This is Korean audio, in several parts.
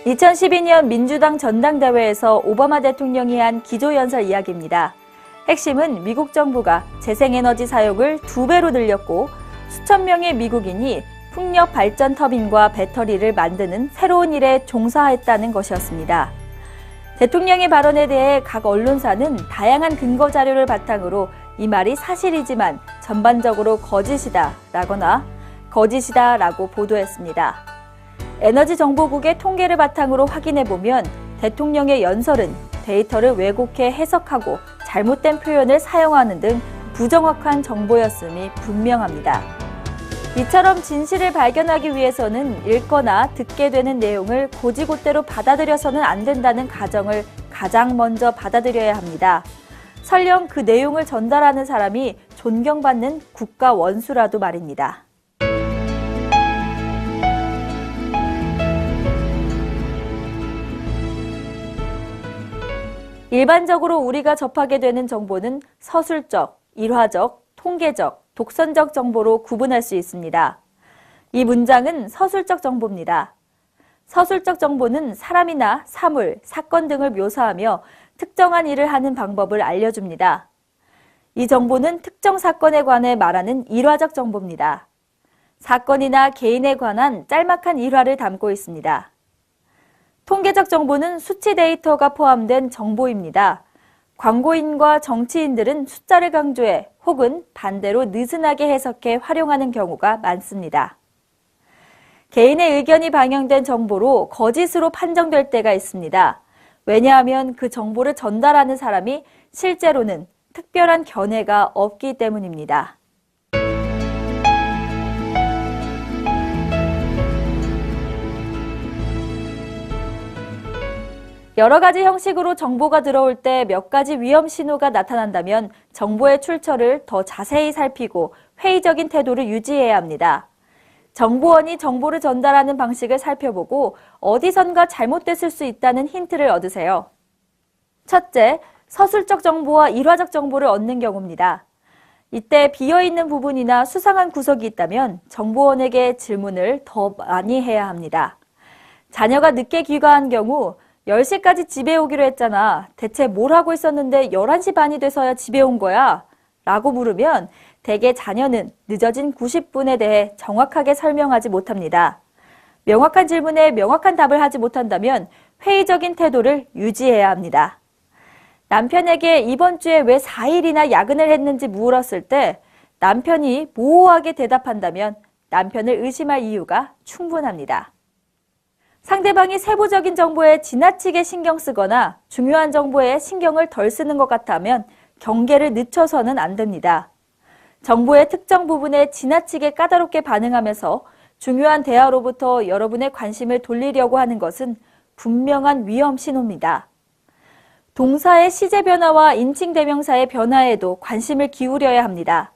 2012년 민주당 전당대회에서 오바마 대통령이 한 기조연설 이야기입니다. 핵심은 미국 정부가 재생에너지 사용을 2배로 늘렸고 수천 명의 미국인이 풍력 발전 터빈과 배터리를 만드는 새로운 일에 종사했다는 것이었습니다. 대통령의 발언에 대해 각 언론사는 다양한 근거 자료를 바탕으로 이 말이 사실이지만 전반적으로 거짓이다라거나 거짓이다라고 보도했습니다. 에너지정보국의 통계를 바탕으로 확인해보면 대통령의 연설은 데이터를 왜곡해 해석하고 잘못된 표현을 사용하는 등 부정확한 정보였음이 분명합니다. 이처럼 진실을 발견하기 위해서는 읽거나 듣게 되는 내용을 곧이곧대로 받아들여서는 안 된다는 가정을 가장 먼저 받아들여야 합니다. 설령 그 내용을 전달하는 사람이 존경받는 국가 원수라도 말입니다. 일반적으로 우리가 접하게 되는 정보는 서술적, 일화적, 통계적, 독선적 정보로 구분할 수 있습니다. 이 문장은 서술적 정보입니다. 서술적 정보는 사람이나 사물, 사건 등을 묘사하며 특정한 일을 하는 방법을 알려줍니다. 이 정보는 특정 사건에 관해 말하는 일화적 정보입니다. 사건이나 개인에 관한 짤막한 일화를 담고 있습니다. 통계적 정보는 수치 데이터가 포함된 정보입니다. 광고인과 정치인들은 숫자를 강조해 혹은 반대로 느슨하게 해석해 활용하는 경우가 많습니다. 개인의 의견이 반영된 정보로 거짓으로 판정될 때가 있습니다. 왜냐하면 그 정보를 전달하는 사람이 실제로는 특별한 견해가 없기 때문입니다. 여러 가지 형식으로 정보가 들어올 때 몇 가지 위험 신호가 나타난다면 정보의 출처를 더 자세히 살피고 회의적인 태도를 유지해야 합니다. 정보원이 정보를 전달하는 방식을 살펴보고 어디선가 잘못됐을 수 있다는 힌트를 얻으세요. 첫째, 서술적 정보와 일화적 정보를 얻는 경우입니다. 이때 비어있는 부분이나 수상한 구석이 있다면 정보원에게 질문을 더 많이 해야 합니다. 자녀가 늦게 귀가한 경우 10시까지 집에 오기로 했잖아. 대체 뭘 하고 있었는데 11시 반이 돼서야 집에 온 거야? 라고 물으면 대개 자녀는 늦어진 90분에 대해 정확하게 설명하지 못합니다. 명확한 질문에 명확한 답을 하지 못한다면 회의적인 태도를 유지해야 합니다. 남편에게 이번 주에 왜 4일이나 야근을 했는지 물었을 때 남편이 모호하게 대답한다면 남편을 의심할 이유가 충분합니다. 상대방이 세부적인 정보에 지나치게 신경 쓰거나 중요한 정보에 신경을 덜 쓰는 것 같다면 경계를 늦춰서는 안 됩니다. 정보의 특정 부분에 지나치게 까다롭게 반응하면서 중요한 대화로부터 여러분의 관심을 돌리려고 하는 것은 분명한 위험 신호입니다. 동사의 시제 변화와 인칭 대명사의 변화에도 관심을 기울여야 합니다.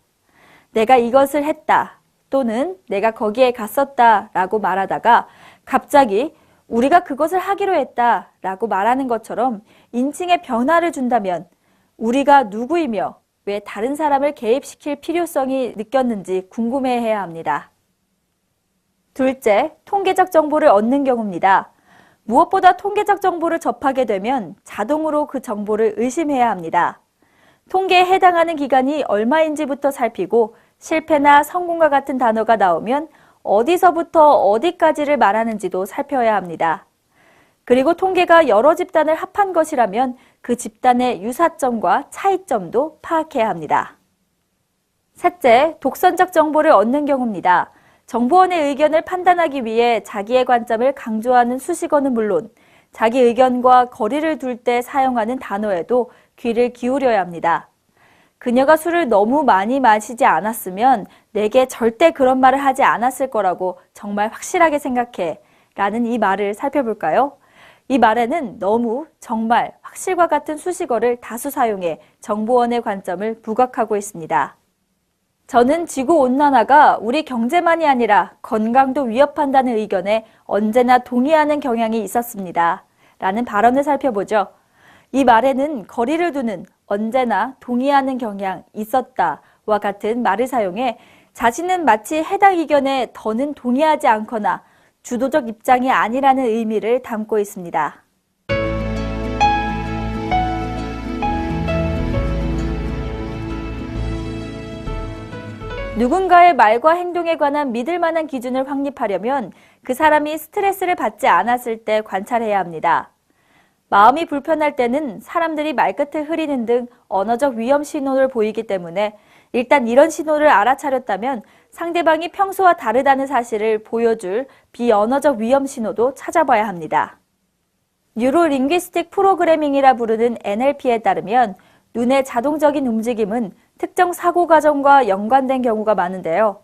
내가 이것을 했다 또는 내가 거기에 갔었다 라고 말하다가 갑자기 우리가 그것을 하기로 했다 라고 말하는 것처럼 인칭의 변화를 준다면 우리가 누구이며 왜 다른 사람을 개입시킬 필요성이 느꼈는지 궁금해해야 합니다. 둘째, 통계적 정보를 얻는 경우입니다. 무엇보다 통계적 정보를 접하게 되면 자동으로 그 정보를 의심해야 합니다. 통계에 해당하는 기간이 얼마인지부터 살피고 실패나 성공과 같은 단어가 나오면 어디서부터 어디까지를 말하는지도 살펴야 합니다. 그리고 통계가 여러 집단을 합한 것이라면 그 집단의 유사점과 차이점도 파악해야 합니다. 셋째, 독선적 정보를 얻는 경우입니다. 정보원의 의견을 판단하기 위해 자기의 관점을 강조하는 수식어는 물론 자기 의견과 거리를 둘 때 사용하는 단어에도 귀를 기울여야 합니다. 그녀가 술을 너무 많이 마시지 않았으면 내게 절대 그런 말을 하지 않았을 거라고 정말 확실하게 생각해 라는 이 말을 살펴볼까요? 이 말에는 너무, 정말, 확실과 같은 수식어를 다수 사용해 정보원의 관점을 부각하고 있습니다. 저는 지구온난화가 우리 경제만이 아니라 건강도 위협한다는 의견에 언제나 동의하는 경향이 있었습니다. 라는 발언을 살펴보죠. 이 말에는 거리를 두는 언제나 동의하는 경향 있었다와 같은 말을 사용해 자신은 마치 해당 의견에 더는 동의하지 않거나 주도적 입장이 아니라는 의미를 담고 있습니다. 누군가의 말과 행동에 관한 믿을 만한 기준을 확립하려면 그 사람이 스트레스를 받지 않았을 때 관찰해야 합니다. 마음이 불편할 때는 사람들이 말끝을 흐리는 등 언어적 위험 신호를 보이기 때문에 일단 이런 신호를 알아차렸다면 상대방이 평소와 다르다는 사실을 보여줄 비언어적 위험 신호도 찾아봐야 합니다. 뉴로 링귀스틱 프로그래밍이라 부르는 NLP에 따르면 눈의 자동적인 움직임은 특정 사고 과정과 연관된 경우가 많은데요.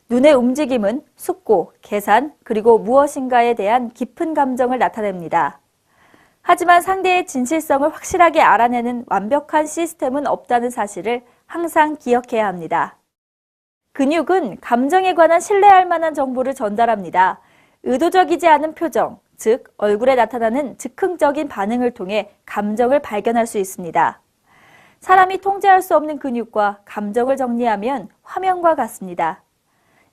눈의 움직임은 숙고, 계산, 그리고 무엇인가에 대한 깊은 감정을 나타냅니다. 하지만 상대의 진실성을 확실하게 알아내는 완벽한 시스템은 없다는 사실을 항상 기억해야 합니다. 근육은 감정에 관한 신뢰할 만한 정보를 전달합니다. 의도적이지 않은 표정, 즉 얼굴에 나타나는 즉흥적인 반응을 통해 감정을 발견할 수 있습니다. 사람이 통제할 수 없는 근육과 감정을 정리하면 화면과 같습니다.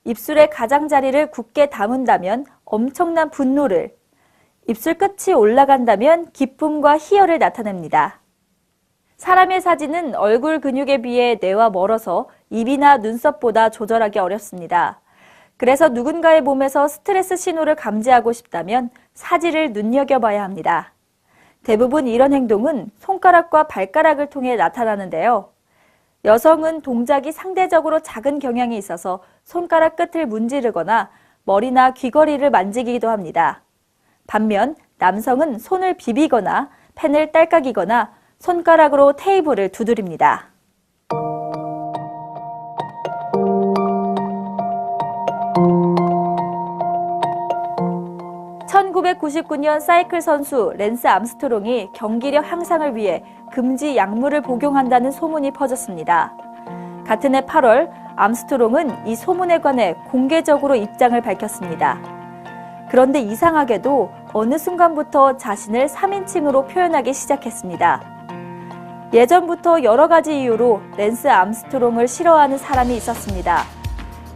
입술의 가장자리를 굳게 다문다면 엄청난 분노를, 입술 끝이 올라간다면 기쁨과 희열을 나타냅니다. 사람의 사진은 얼굴 근육에 비해 뇌와 멀어서 입이나 눈썹보다 조절하기 어렵습니다. 그래서 누군가의 몸에서 스트레스 신호를 감지하고 싶다면 사지를 눈여겨봐야 합니다. 대부분 이런 행동은 손가락과 발가락을 통해 나타나는데요. 여성은 동작이 상대적으로 작은 경향이 있어서 손가락 끝을 문지르거나 머리나 귀걸이를 만지기도 합니다. 반면 남성은 손을 비비거나 펜을 딸깍이거나 손가락으로 테이블을 두드립니다. 1999년 사이클 선수 랜스 암스트롱이 경기력 향상을 위해 금지 약물을 복용한다는 소문이 퍼졌습니다. 같은 해 8월 암스트롱은 이 소문에 관해 공개적으로 입장을 밝혔습니다. 그런데 이상하게도 어느 순간부터 자신을 3인칭으로 표현하기 시작했습니다. 예전부터 여러 가지 이유로 랜스 암스트롱을 싫어하는 사람이 있었습니다.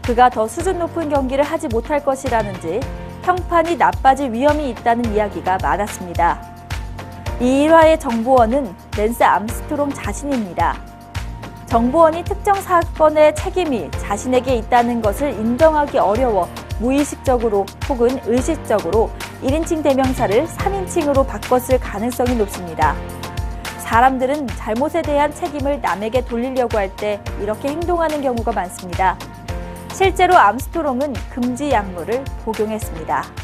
그가 더 수준 높은 경기를 하지 못할 것이라는지 평판이 나빠질 위험이 있다는 이야기가 많았습니다. 이 일화의 정보원은 랜스 암스트롱 자신입니다. 정보원이 특정 사건의 책임이 자신에게 있다는 것을 인정하기 어려워 무의식적으로 혹은 의식적으로 1인칭 대명사를 3인칭으로 바꿨을 가능성이 높습니다. 사람들은 잘못에 대한 책임을 남에게 돌리려고 할 때 이렇게 행동하는 경우가 많습니다. 실제로 암스트롱은 금지 약물을 복용했습니다.